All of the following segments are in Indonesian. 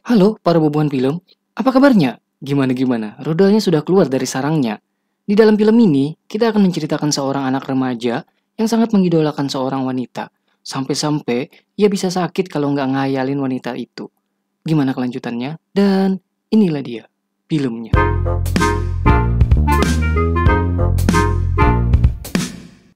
Halo para bobohan film, apa kabarnya? Gimana? Rudalnya sudah keluar dari sarangnya. Di dalam film ini, kita akan menceritakan seorang anak remaja yang sangat mengidolakan seorang wanita. Sampai-sampai ia bisa sakit kalau nggak ngayalin wanita itu. Gimana kelanjutannya? Dan inilah dia, filmnya.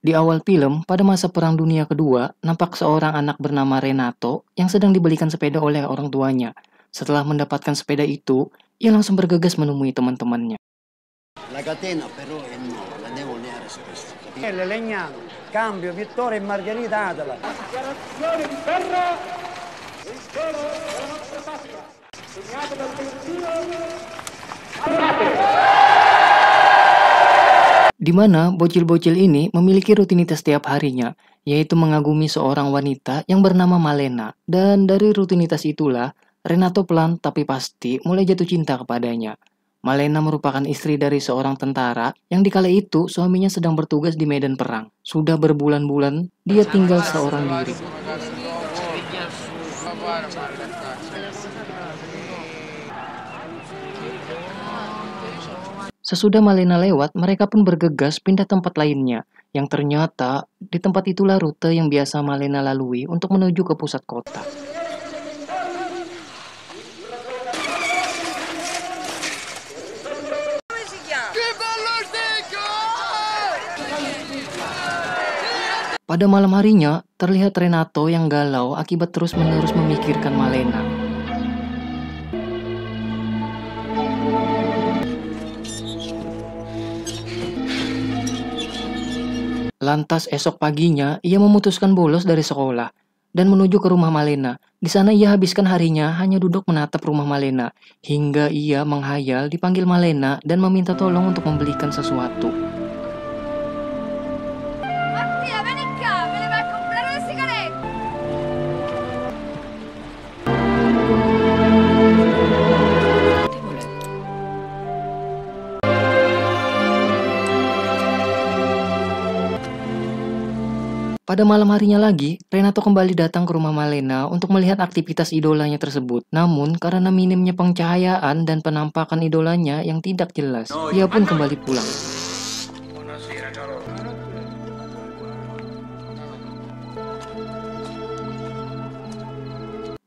Di awal film, pada masa Perang Dunia Kedua, nampak seorang anak bernama Renato yang sedang dibelikan sepeda oleh orang tuanya. Setelah mendapatkan sepeda itu, ia langsung bergegas menemui teman-temannya. La catena però è no, la devo leare su questo. Legnano, cambio, Vittorio e Margherita Adela. Dichiarazione di guerra in seno della nostra patria, segnata dal pensiero Di mana bocil-bocil ini memiliki rutinitas setiap harinya, yaitu mengagumi seorang wanita yang bernama Malena. Dan dari rutinitas itulah, Renato pelan tapi pasti mulai jatuh cinta kepadanya. Malena merupakan istri dari seorang tentara yang dikala itu suaminya sedang bertugas di medan perang. Sudah berbulan-bulan dia tinggal seorang diri. Sesudah Malena lewat, mereka pun bergegas pindah tempat lainnya. Yang ternyata di tempat itulah rute yang biasa Malena lalui untuk menuju ke pusat kota. Pada malam harinya, terlihat Renato yang galau akibat terus-menerus memikirkan Malena. Lantas esok paginya, ia memutuskan bolos dari sekolah dan menuju ke rumah Malena. Di sana ia habiskan harinya hanya duduk menatap rumah Malena, hingga ia menghayal dipanggil Malena dan meminta tolong untuk membelikan sesuatu. Pada malam harinya lagi, Renato kembali datang ke rumah Malena untuk melihat aktivitas idolanya tersebut. Namun, karena minimnya pencahayaan dan penampakan idolanya yang tidak jelas, ia pun kembali pulang.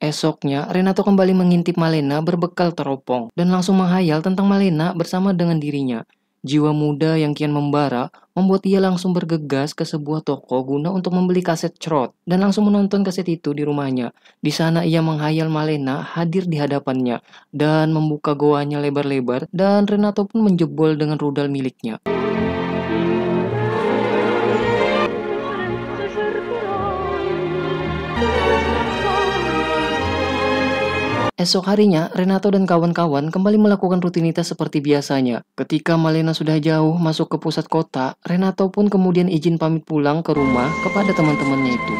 Esoknya, Renato kembali mengintip Malena berbekal teropong dan langsung menghayal tentang Malena bersama dengan dirinya. Jiwa muda yang kian membara membuat ia langsung bergegas ke sebuah toko guna untuk membeli kaset Crot dan langsung menonton kaset itu di rumahnya. Di sana ia menghayal Malena hadir di hadapannya dan membuka goanya lebar-lebar dan Renato pun menjebol dengan rudal miliknya. Esok harinya, Renato dan kawan-kawan kembali melakukan rutinitas seperti biasanya. Ketika Malena sudah jauh masuk ke pusat kota, Renato pun kemudian izin pamit pulang ke rumah kepada teman-temannya itu.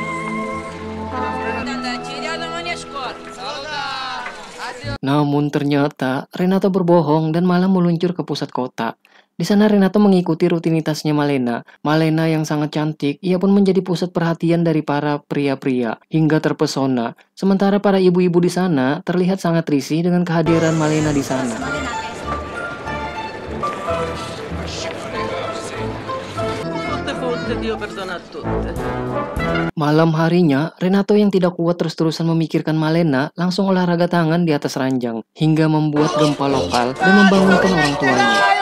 Namun ternyata Renato berbohong dan malah meluncur ke pusat kota. Di sana Renato mengikuti rutinitasnya Malena. Malena yang sangat cantik, ia pun menjadi pusat perhatian dari para pria-pria hingga terpesona. Sementara para ibu-ibu di sana terlihat sangat risih dengan kehadiran Malena di sana. Malam harinya, Renato yang tidak kuat terus-terusan memikirkan Malena langsung olahraga tangan di atas ranjang hingga membuat gempa lokal dan membangunkan orang tuanya.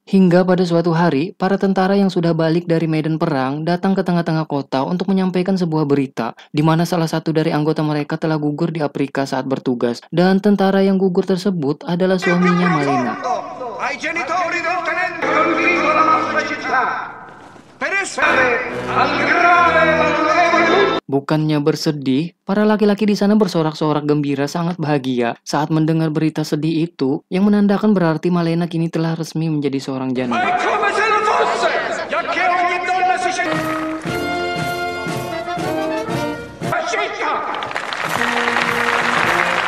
Hingga pada suatu hari, para tentara yang sudah balik dari medan perang datang ke tengah-tengah kota untuk menyampaikan sebuah berita, di mana salah satu dari anggota mereka telah gugur di Afrika saat bertugas, dan tentara yang gugur tersebut adalah suaminya Malena. Bukannya bersedih, para laki-laki di sana bersorak-sorak gembira sangat bahagia saat mendengar berita sedih itu yang menandakan berarti Malena kini telah resmi menjadi seorang janda. zitta!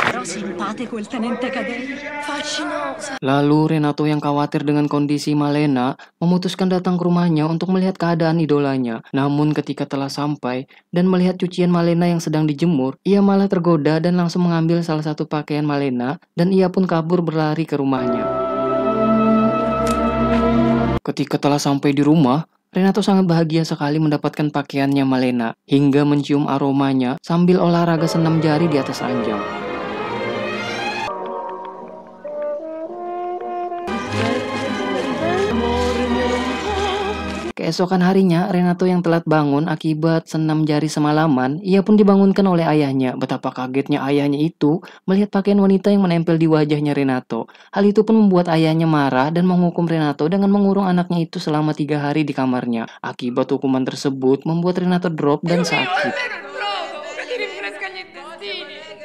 Però simpatico il tenente Cadei. Fascinosa. Lalu Renato yang khawatir dengan kondisi Malena memutuskan datang ke rumahnya untuk melihat keadaan idolanya. Namun ketika telah sampai dan melihat cucian Malena yang sedang dijemur, ia malah tergoda dan langsung mengambil salah satu pakaian Malena dan ia pun kabur berlari ke rumahnya. Ketika telah sampai di rumah, Renato sangat bahagia sekali mendapatkan pakaiannya Malena hingga mencium aromanya sambil olahraga senam jari di atas ranjang. Keesokan harinya, Renato yang telat bangun akibat senam jari semalaman, ia pun dibangunkan oleh ayahnya. Betapa kagetnya ayahnya itu melihat pakaian wanita yang menempel di wajahnya Renato. Hal itu pun membuat ayahnya marah dan menghukum Renato dengan mengurung anaknya itu selama 3 hari di kamarnya. Akibat hukuman tersebut membuat Renato drop dan sakit.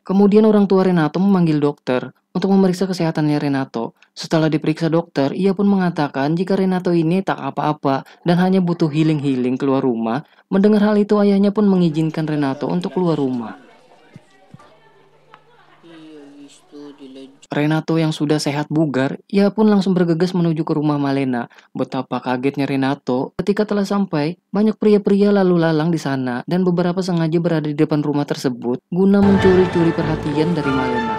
Kemudian orang tua Renato memanggil dokter untuk memeriksa kesehatannya Renato. Setelah diperiksa dokter, ia pun mengatakan jika Renato ini tak apa-apa dan hanya butuh healing-healing keluar rumah. Mendengar hal itu, ayahnya pun mengizinkan Renato untuk keluar rumah. Renato yang sudah sehat bugar, ia pun langsung bergegas menuju ke rumah Malena. Betapa kagetnya Renato ketika telah sampai, banyak pria-pria lalu lalang di sana dan beberapa sengaja berada di depan rumah tersebut guna mencuri-curi perhatian dari Malena.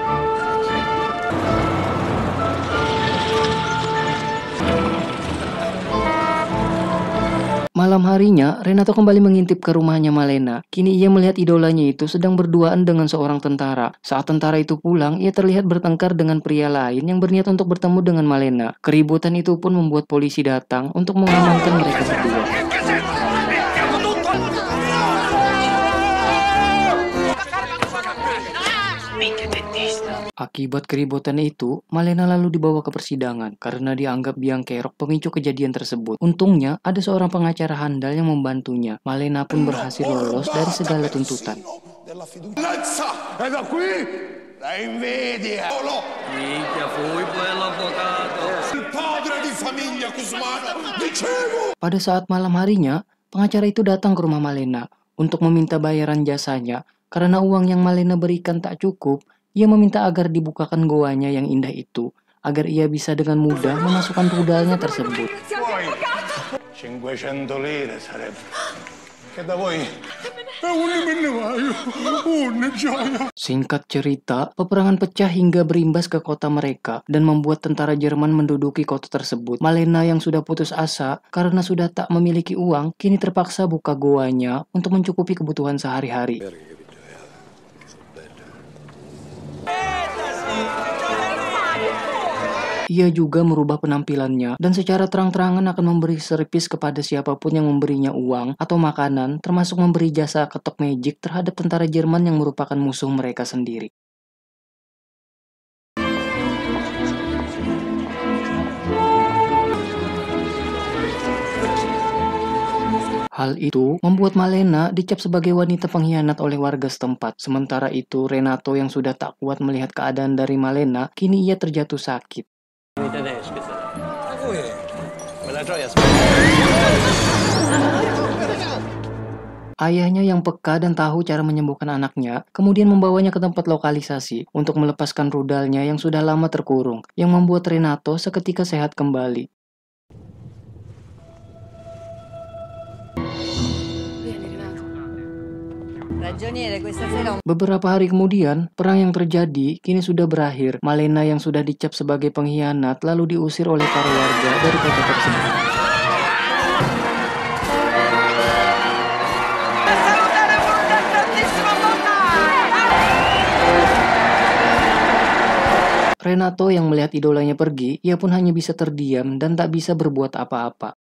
Malam harinya, Renato kembali mengintip ke rumahnya Malena. Kini ia melihat idolanya itu sedang berduaan dengan seorang tentara. Saat tentara itu pulang, ia terlihat bertengkar dengan pria lain yang berniat untuk bertemu dengan Malena. Keributan itu pun membuat polisi datang untuk mengamankan mereka berdua. Akibat keributan itu, Malena lalu dibawa ke persidangan karena dianggap biang kerok pemicu kejadian tersebut. Untungnya, ada seorang pengacara handal yang membantunya. Malena pun berhasil lolos dari segala tuntutan. Pada saat malam harinya, pengacara itu datang ke rumah Malena untuk meminta bayaran jasanya. Karena uang yang Malena berikan tak cukup, ia meminta agar dibukakan goanya yang indah itu, agar ia bisa dengan mudah memasukkan rudalnya tersebut. 500 lire sarebbe. Che da voi? Una gioia. Singkat cerita, peperangan pecah hingga berimbas ke kota mereka dan membuat tentara Jerman menduduki kota tersebut. Malena yang sudah putus asa karena sudah tak memiliki uang, kini terpaksa buka goanya untuk mencukupi kebutuhan sehari-hari. Ia juga merubah penampilannya dan secara terang-terangan akan memberi servis kepada siapapun yang memberinya uang atau makanan, termasuk memberi jasa ketok magic terhadap tentara Jerman yang merupakan musuh mereka sendiri. Hal itu membuat Malena dicap sebagai wanita pengkhianat oleh warga setempat. Sementara itu, Renato yang sudah tak kuat melihat keadaan dari Malena, kini ia terjatuh sakit. Ayahnya yang peka dan tahu cara menyembuhkan anaknya, kemudian membawanya ke tempat lokalisasi untuk melepaskan rudalnya yang sudah lama terkurung, yang membuat Renato seketika sehat kembali. Beberapa hari kemudian, perang yang terjadi kini sudah berakhir. Malena yang sudah dicap sebagai pengkhianat lalu diusir oleh para warga dari kota tersebut. Renato yang melihat idolanya pergi, ia pun hanya bisa terdiam dan tak bisa berbuat apa-apa.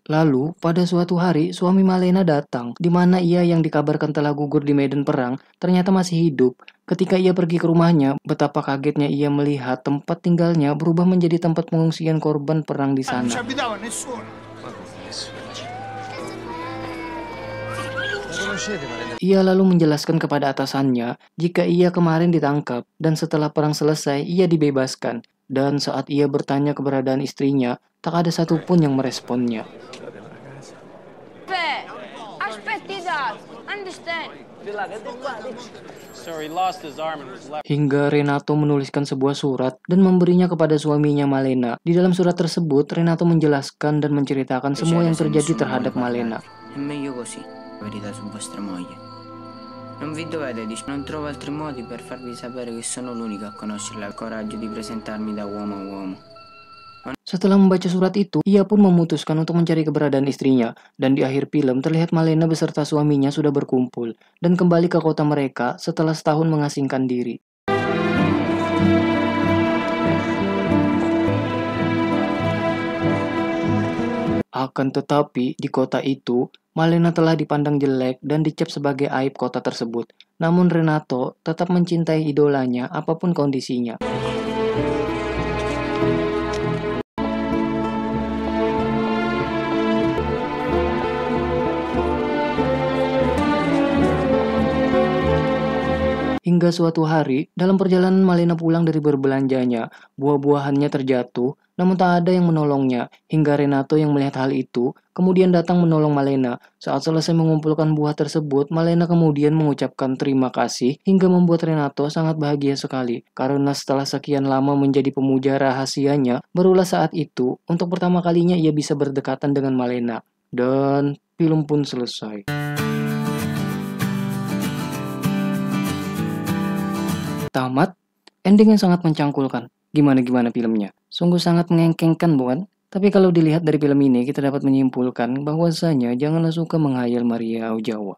Lalu, pada suatu hari, suami Malena datang, di mana ia yang dikabarkan telah gugur di medan perang, ternyata masih hidup. Ketika ia pergi ke rumahnya, betapa kagetnya ia melihat tempat tinggalnya berubah menjadi tempat pengungsian korban perang di sana. Ia lalu menjelaskan kepada atasannya jika ia kemarin ditangkap, dan setelah perang selesai, ia dibebaskan. Dan saat ia bertanya keberadaan istrinya, tak ada satupun yang meresponnya. aspetti dad, understand? So he lost his arm and was left. Hingga Renato menuliskan sebuah surat dan memberinya kepada suaminya Malena. Di dalam surat tersebut, Renato menjelaskan dan menceritakan semua yang terjadi terhadap Malena. È meglio così, la verità su vostra moglie. Non vi dovete non trovo altri modi per farvi sapere che sono l'unico a conoscerla, il coraggio di presentarmi da uomo a uomo. Setelah membaca surat itu, ia pun memutuskan untuk mencari keberadaan istrinya. Dan di akhir film terlihat Malena beserta suaminya sudah berkumpul dan kembali ke kota mereka setelah setahun mengasingkan diri. Akan tetapi, di kota itu, Malena telah dipandang jelek dan dicap sebagai aib kota tersebut. Namun Renato tetap mencintai idolanya apapun kondisinya. Hingga suatu hari, dalam perjalanan Malena pulang dari berbelanjanya, buah-buahannya terjatuh, namun tak ada yang menolongnya. Hingga Renato yang melihat hal itu, kemudian datang menolong Malena. Saat selesai mengumpulkan buah tersebut, Malena kemudian mengucapkan terima kasih, hingga membuat Renato sangat bahagia sekali. Karena setelah sekian lama menjadi pemuja rahasianya, barulah saat itu, untuk pertama kalinya ia bisa berdekatan dengan Malena. Dan film pun selesai. Tamat, ending yang sangat mencangkulkan. Gimana filmnya? Sungguh sangat mengengkengkan, bukan? Tapi kalau dilihat dari film ini, kita dapat menyimpulkan bahwasanya janganlah suka menghayal Maria Ozawa.